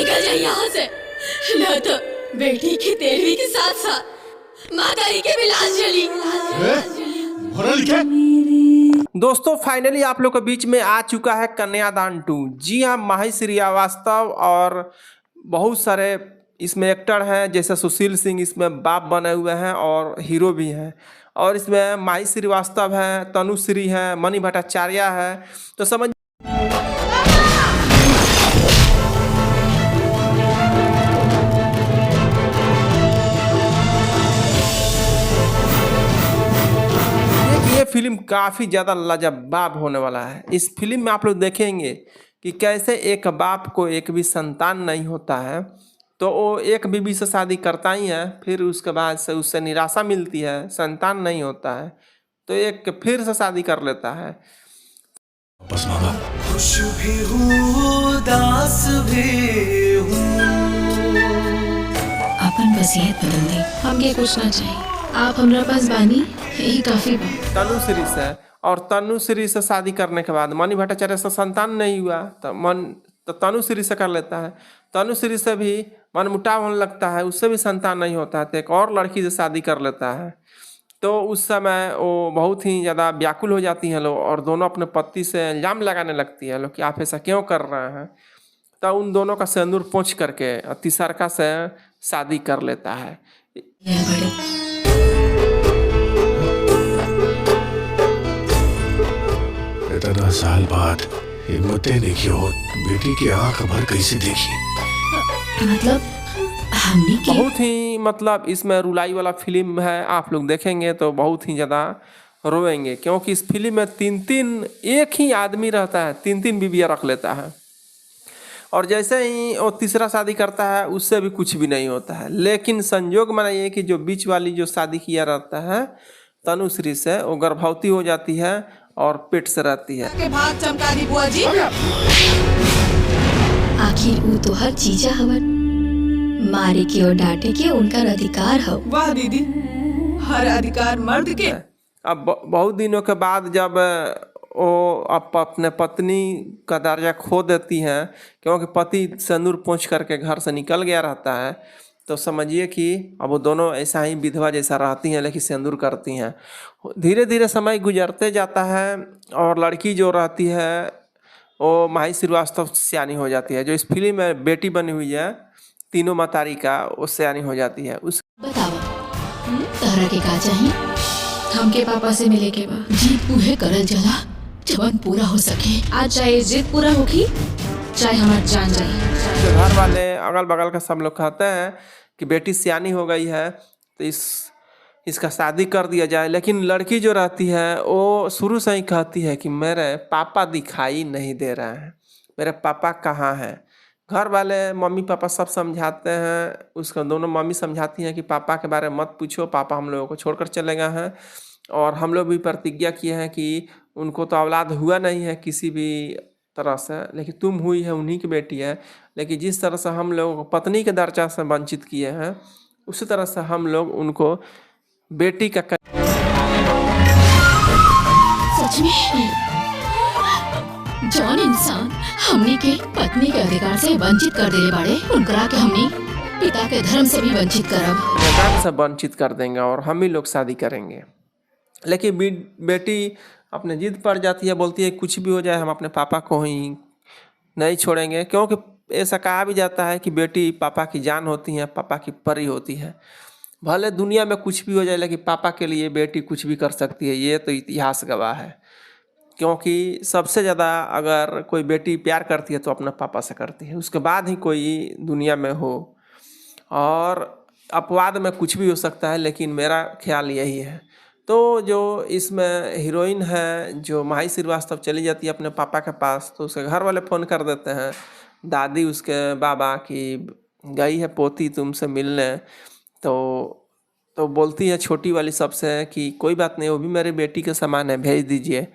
निकल जाए यहाँ से, न तो बेटी की तेरहवीं के साथ साथ मातारी के भी लाश जली। दोस्तों फाइनली आप लोग के बीच में आ चुका है कन्यादान 2। जी हाँ, माही श्रीवास्तव और बहुत सारे इसमें एक्टर हैं, जैसे सुशील सिंह इसमें बाप बने हुए हैं और हीरो भी हैं। और इसमें माही श्रीवास्तव है, तनुश्री है, मणि भट्टाचार्य है। तो समझ ये फिल्म काफ़ी ज़्यादा लाजवाब होने वाला है। इस फिल्म में आप लोग देखेंगे कि कैसे एक बाप को एक भी संतान नहीं होता है, तो वो एक बीवी से शादी करता ही है, फिर उसके बाद से उससे निराशा मिलती है, संतान नहीं होता है, तो एक फिर से शादी कर लेता है। बस मांगा, खुश भी हूँ उदास भी हूँ। अपन वसीयत बदल दी, हमके कुछ ना चाहिए, आप हमरा पास बानी, यही काफी बा। तनुश्री से, और तनुश्री से शादी करने के बाद मणि भट्टाचार्य से संतान नहीं हुआ तो तनुश्री से कर लेता है। तनुश्री से भी मनमुटाव होने लगता है, उससे भी संतान नहीं होता है, तो एक और लड़की से शादी कर लेता है। तो उस समय वो बहुत ही ज़्यादा व्याकुल हो जाती हैं लोग, और दोनों अपने पति से इल्ज़ाम लगाने लगती है लोग कि आप ऐसा क्यों कर रहे हैं। तो उन दोनों का सिंदूर पोंछ करके तीसरका से शादी कर लेता है। इतना साल बाद हिम्मतें नहीं की हो, बेटी की आंख भर कैसे देखी। मतलब हमने बहुत ही मतलब इसमें रुलाई वाला फिल्म है, आप लोग देखेंगे तो बहुत ही ज़्यादा रोएंगे, क्योंकि इस फिल्म में तीन एक ही आदमी रहता है, तीन बीवियाँ रख लेता है, और जैसे ही वो तीसरा शादी करता है उससे भी कुछ भी नहीं होता है। लेकिन संयोग माना ये कि जो बीच वाली जो शादी किया रहता है तनुश्री से, वो गर्भवती हो जाती है और पेट से रहती है। के भाग चमकारी बुआ जी, आखिर वो तो हर चीजा हवन, मारे के और डांटे के उनका अधिकार हो। वाह दीदी, हर अधिकार मर्द के। अब बहुत दिनों के बाद जब वो अपने पत्नी का दर्जा खो देती हैं, क्योंकि पति सिंदूर पोंछ करके घर से निकल गया रहता है, तो समझिए कि अब वो दोनों ऐसा ही विधवा जैसा रहती हैं, लेकिन सिंदूर करती हैं। धीरे धीरे समय गुजरते जाता है और लड़की जो रहती है वो माही श्रीवास्तव सियानी हो जाती है। जो इस फिल्म में बेटी बनी हुई है तीनों मातारी का, वो सियानी हो जाती है। उस बतावा तहरा के का चाहिए? हमके पापा से मिले के बा, जीत पूरे करल जला जवन पूरा हो सके। आज चाहे जिद पूरा होगी, चाहे हमार जान जाए। घर वाले अगल बगल का सब लोग कहते हैं कि बेटी सियानी हो गई है तो इसका शादी कर दिया जाए। लेकिन लड़की जो रहती है वो शुरू से ही कहती है कि मेरे पापा दिखाई नहीं दे रहे हैं, मेरे पापा कहाँ हैं। घर वाले मम्मी पापा सब समझाते हैं, उसका दोनों मम्मी समझाती हैं कि पापा के बारे में मत पूछो, पापा हम लोगों को छोड़कर चले गए हैं, और हम लोग भी प्रतिज्ञा किए हैं कि उनको तो औलाद हुआ नहीं है किसी भी तरह से, लेकिन तुम हुई है, उन्हीं की बेटी है। लेकिन जिस तरह से हम लोग पत्नी के दर्जा से वंचित किए हैं, उसी तरह से हम लोग उनको बेटी का सच में जौन इंसान हमने के पत्नी के अधिकार से वंचित कर देले बाड़े, उनकरा के हमने पिता के धर्म से भी वंचित करब, अधिकार से वंचित कर देंगे और हम ही लोग शादी करेंगे। लेकिन बेटी अपने जिद पड़ जाती है, बोलती है कुछ भी हो जाए हम अपने पापा को ही नहीं छोड़ेंगे, क्योंकि ऐसा कहा भी जाता है कि बेटी पापा की जान होती है, पापा की परी होती है। भले दुनिया में कुछ भी हो जाए, लेकिन पापा के लिए बेटी कुछ भी कर सकती है, ये तो इतिहास गवाह है। क्योंकि सबसे ज़्यादा अगर कोई बेटी प्यार करती है तो अपने पापा से करती है, उसके बाद ही कोई दुनिया में हो। और अपवाद में कुछ भी हो सकता है, लेकिन मेरा ख्याल यही है। तो जो इसमें हीरोइन है, जो माही श्रीवास्तव चली जाती है अपने पापा के पास, तो उसके घर वाले फ़ोन कर देते हैं, दादी उसके बाबा की गई है पोती तुमसे मिलने। तो बोलती है छोटी वाली सबसे कि कोई बात नहीं, वो भी मेरी बेटी के समान है, भेज दीजिए।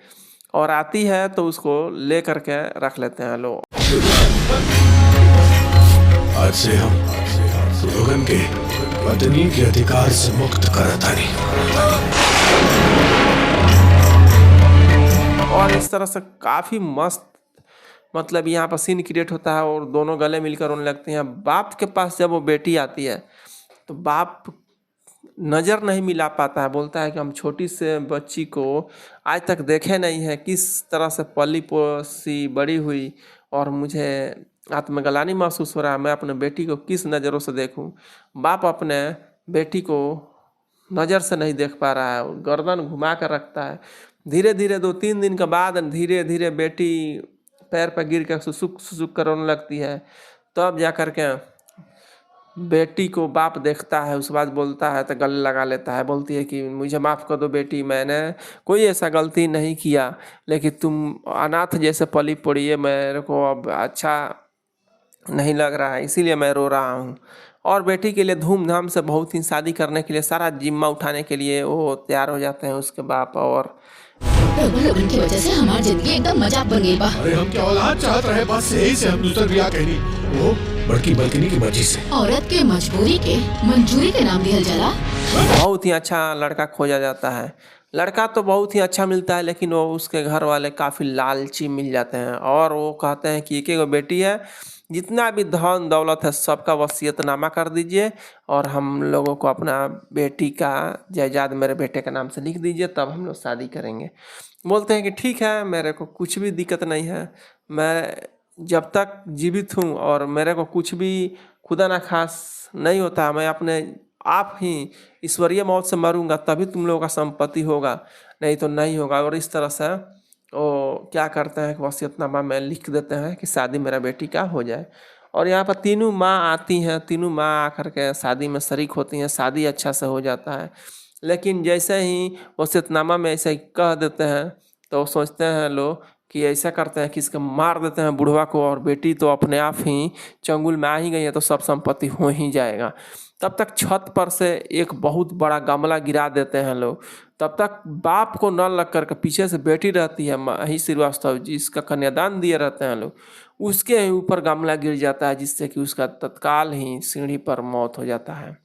और आती है तो उसको ले करके रख लेते हैं लोग। आज से हम लोगन के पत्नी के अधिकार से मुक्त करता नहीं। और इस तरह से काफ़ी मस्त मतलब यहाँ पर सीन क्रिएट होता है और दोनों गले मिलकर रोने लगते हैं। बाप के पास जब वो बेटी आती है तो बाप नज़र नहीं मिला पाता है, बोलता है कि हम छोटी से बच्ची को आज तक देखे नहीं है, किस तरह से पली पोसी बड़ी हुई और मुझे आत्मग्लानि महसूस हो रहा है, मैं अपने बेटी को किस नज़रों से देखूं। बाप अपने बेटी को नज़र से नहीं देख पा रहा है, गर्दन घुमा कर रखता है। धीरे धीरे 2-3 दिन के बाद धीरे धीरे बेटी पैर पर गिर कर सुसुक सुसुक कर रोने लगती है। तब जा कर के बेटी को बाप देखता है, उसके बाद बोलता है तो गले लगा लेता है, बोलती है कि मुझे माफ़ कर दो बेटी, मैंने कोई ऐसा गलती नहीं किया, लेकिन तुम अनाथ जैसे पली पड़ी है, मेरे को अब अच्छा नहीं लग रहा है, इसीलिए मैं रो रहा हूँ। और बेटी के लिए धूमधाम से बहुत ही शादी करने के लिए सारा जिम्मा उठाने के लिए वो तैयार हो जाते हैं उसके बाप। और रउआ लोगन की वजह से हमार जिंदगी एकदम मजाक बन गई बा। अरे हम क्या औलाद चाहत रहे, बस यही से हम दूसर ब्याह कहनी, वो बड़की बल्कनी की मर्जी से। औरत के मजबूरी के मंजूरी के नाम दिहल जाला। बहुत ही अच्छा लड़का खोजा जाता है। लड़का तो बहुत ही अच्छा मिलता है, लेकिन वो उसके घर वाले काफ़ी लालची मिल जाते हैं और वो कहते हैं कि एक एक बेटी है, जितना भी धन दौलत है सबका वसीयतनामा कर दीजिए और हम लोगों को अपना बेटी का जायदाद मेरे बेटे के नाम से लिख दीजिए, तब हम लोग शादी करेंगे। बोलते हैं कि ठीक है, मेरे को कुछ भी दिक्कत नहीं है, मैं जब तक जीवित हूँ और मेरे को कुछ भी खुदा ना खास नहीं होता, मैं अपने आप ही ईश्वरीय मौत से मरूंगा, तभी तुम लोगों का संपत्ति होगा, नहीं तो नहीं होगा। और इस तरह से वो क्या करते हैं कि वसीयतनामा में लिख देते हैं कि शादी मेरा बेटी का हो जाए। और यहाँ पर तीनों माँ आती हैं, तीनों माँ आकर के शादी में शरीक होती हैं, शादी अच्छा से हो जाता है। लेकिन जैसे ही वसीयतनामा में ऐसे ही कह देते हैं तो सोचते हैं लोग कि ऐसा करते हैं कि इसको मार देते हैं बुढ़वा को, और बेटी तो अपने आप ही चंगुल में आ ही गई है तो सब संपत्ति हो ही जाएगा। तब तक छत पर से एक बहुत बड़ा गमला गिरा देते हैं लोग। तब तक बाप को न लग कर के पीछे से बेटी रहती है माही श्रीवास्तव, जिसका कन्यादान दिए रहते हैं लोग, उसके ऊपर गमला गिर जाता है, जिससे कि उसका तत्काल ही सीढ़ी पर मौत हो जाता है।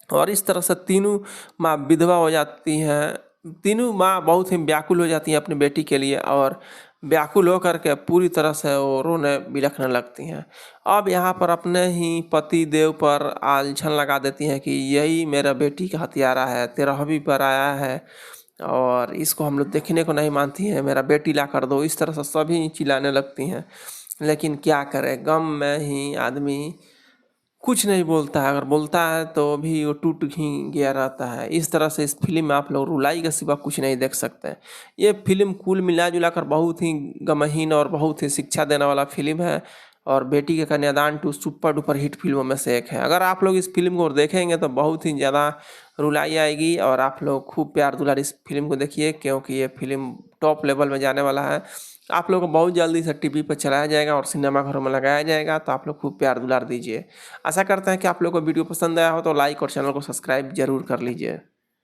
और इस तरह से तीनों माँ विधवा हो जाती हैं। तीनों माँ बहुत ही व्याकुल हो जाती हैं अपनी बेटी के लिए और व्याकुल होकर के पूरी तरह से वो रोने बिलखने लगती हैं। अब यहाँ पर अपने ही पति देव पर आलझन लगा देती हैं कि यही मेरा बेटी का हत्यारा है, 13वीं पर आया है और इसको हम लोग देखने को नहीं मानती हैं, मेरा बेटी ला कर दो। इस तरह से सभी चिल्लाने लगती हैं। लेकिन क्या करे, गम में ही आदमी कुछ नहीं बोलता है, अगर बोलता है तो भी वो टूट ही गया रहता है। इस तरह से इस फिल्म में आप लोग रुलाई के सिवा कुछ नहीं देख सकते। ये फिल्म कुल मिला जुला कर बहुत ही गमहीन और बहुत ही शिक्षा देने वाला फिल्म है और बेटी के कन्यादान टू सुपर डुपर हिट फिल्मों में से एक है। अगर आप लोग इस फिल्म को देखेंगे तो बहुत ही ज़्यादा रुलाई आएगी और आप लोग खूब प्यार दुलार इस फिल्म को देखिए, क्योंकि ये फिल्म टॉप लेवल में जाने वाला है। आप लोगों को बहुत जल्दी से टीवी पर चलाया जाएगा और सिनेमाघरों में लगाया जाएगा, तो आप लोग खूब प्यार दुलार दीजिए। आशा करते हैं कि आप लोगों को वीडियो पसंद आया हो तो लाइक और चैनल को सब्सक्राइब जरूर कर लीजिए।